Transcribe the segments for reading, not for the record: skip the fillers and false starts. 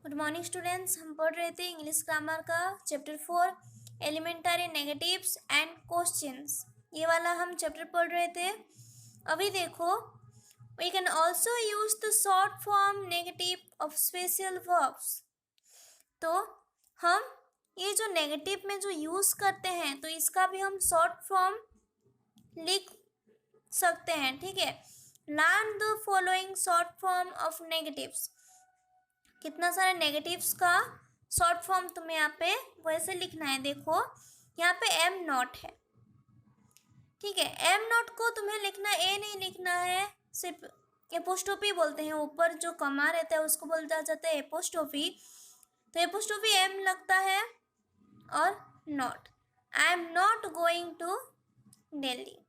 Good morning students. हम पढ़ रहे थे इंग्लिश ग्रामर का chapter 4 elementary negatives and questions. ये वाला हम चैप्टर पढ़ रहे थे। अभी देखो, we can also use the short form negative of special verbs. तो हम ये जो नेगेटिव में जो यूज करते हैं तो इसका भी हम शॉर्ट फॉर्म लिख सकते हैं। ठीक है, learn the following short form of negatives. कितना सारे नेगेटिव्स का शॉर्ट फॉर्म तुम्हें यहाँ पे वैसे लिखना है। देखो यहाँ पे एम नॉट है। ठीक है, एम नॉट को तुम्हें लिखना ए नहीं लिखना है, सिर्फ एपोस्ट्रोफी बोलते हैं। ऊपर जो कमा रहता है उसको बोलता जाता है एपोस्ट्रोफी। तो एपोस्ट्रोफी एम लगता है और not. I am not going to Delhi,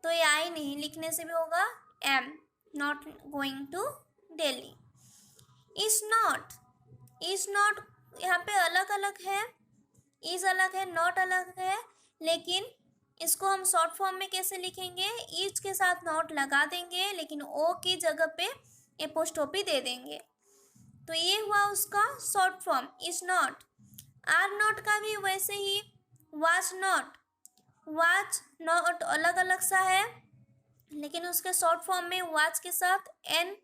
तो ये आई नहीं लिखने से भी होगा am not going to Delhi. Is not यहाँ पे अलग अलग है, इज अलग है, नॉट अलग है, लेकिन इसको हम शॉर्ट फॉर्म में कैसे लिखेंगे? इज के साथ नॉट लगा देंगे, लेकिन ओ की जगह पे एपोस्ट्रोफी दे देंगे। तो ये हुआ उसका short form is not. Are not का भी वैसे ही, वाज नॉट अलग अलग सा है, लेकिन उसके शॉर्ट फॉर्म में वाज के साथ एन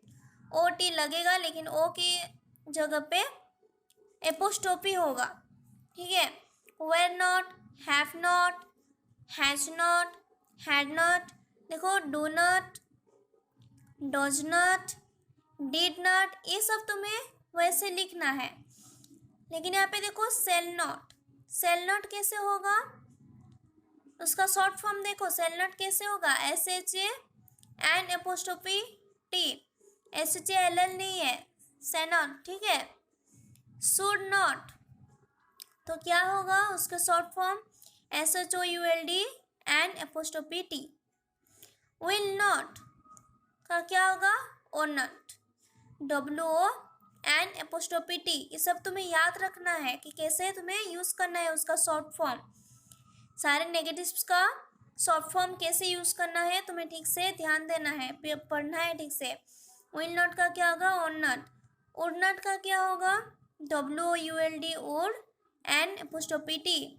ओ टी लगेगा, लेकिन ओ की जगह पे एपोस्ट्रोफी होगा। ठीक है, were not, have not, has not, had not. देखो do not, does not, did not, ये सब तुम्हें वैसे लिखना है। लेकिन यहाँ पे देखो सेल नॉट कैसे होगा? उसका शॉर्ट फॉर्म देखो, सेल नॉट कैसे होगा? S H A N apostrophe T, S H L L नहीं है, सेनॉट। ठीक है, शुड नॉट, तो क्या होगा उसका short form? S H O U L D N apostrophe T. Will not का क्या होगा? O not, W O N apostrophe T. ये सब तुम्हें याद रखना है कि कैसे तुम्हें यूज करना है उसका शॉर्ट फॉर्म। सारे नेगेटिव्स का शॉर्ट फॉर्म कैसे यूज करना है तुम्हें ठीक से ध्यान देना है, पढ़ना है ठीक से। विल नॉट का क्या होगा? Own not. वुड नॉट का क्या होगा? W O U L D, would N apostrophe T.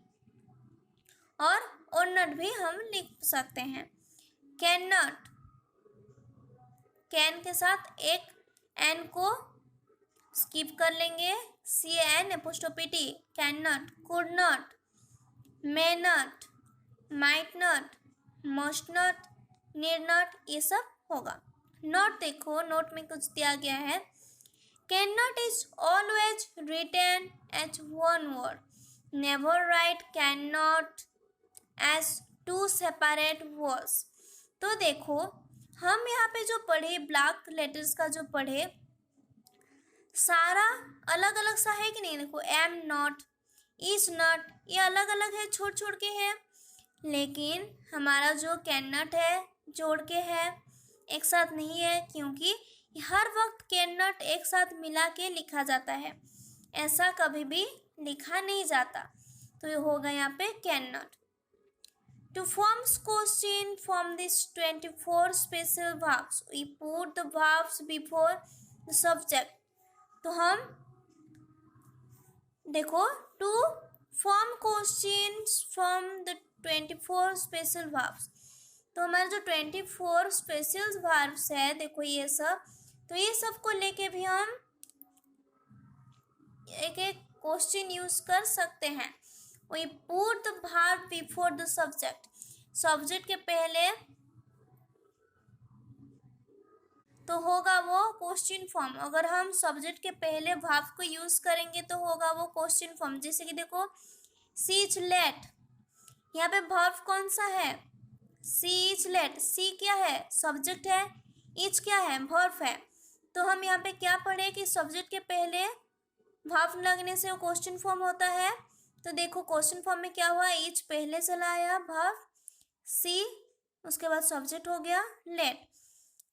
और ओन नॉट भी हम लिख सकते हैं। कैन नॉट, कैन के साथ एक एन को स्किप कर लेंगे, C N apostrophe T, can not. Could not, may not, might not, must not, need not, ये सब होगा। नोट देखो, नोट में कुछ दिया गया है। Can not is always written as one word, never write can not as two separate words. तो देखो हम यहाँ पे जो पढ़े, ब्लॉक लेटर्स का जो पढ़े, सारा अलग अलग सा है कि नहीं? देखो एम नॉट, इज नॉट, ये अलग अलग है, छोड़ छोड़ के है। लेकिन हमारा जो कैन नॉट है जोड़ के है, एक साथ नहीं है, क्योंकि हर वक्त कैन नॉट एक साथ मिला के लिखा जाता है, ऐसा कभी भी लिखा नहीं जाता। तो ये होगा यहाँ पे can not. To form question from this 24 special verbs we put the verbs before the subject. तो हम देखो, to form questions from the 24 special verbs, तो हमारे जो 24 स्पेशल वर्ब्स है, देखो ये सब, तो ये सब को लेके भी हम एक एक क्वेश्चन यूज कर सकते हैं। We put the verb before the subject, subject के पहले तो होगा वो क्वेश्चन फॉर्म। अगर हम सब्जेक्ट के पहले वर्ब को यूज करेंगे तो होगा वो क्वेश्चन फॉर्म। जैसे कि देखो सी इज लेट, यहाँ पे वर्ब कौन सा है? सी इज लेट। सी क्या है? सब्जेक्ट है। इज क्या है? वर्ब है। तो हम यहाँ पे क्या पढ़े कि सब्जेक्ट के पहले वर्ब लगने से वो क्वेश्चन फॉर्म होता है। तो देखो क्वेश्चन फॉर्म में क्या हुआ? इज पहले चला आया, वर्ब सी, उसके बाद सब्जेक्ट हो गया लेट।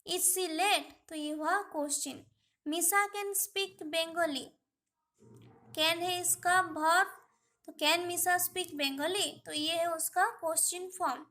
इज सी लेट, तो ये हुआ क्वेश्चन। मिसा कैन स्पीक बंगाली, कैन है इसका वर्ब, तो कैन मिसा स्पीक बंगाली, तो ये है उसका क्वेश्चन फॉर्म।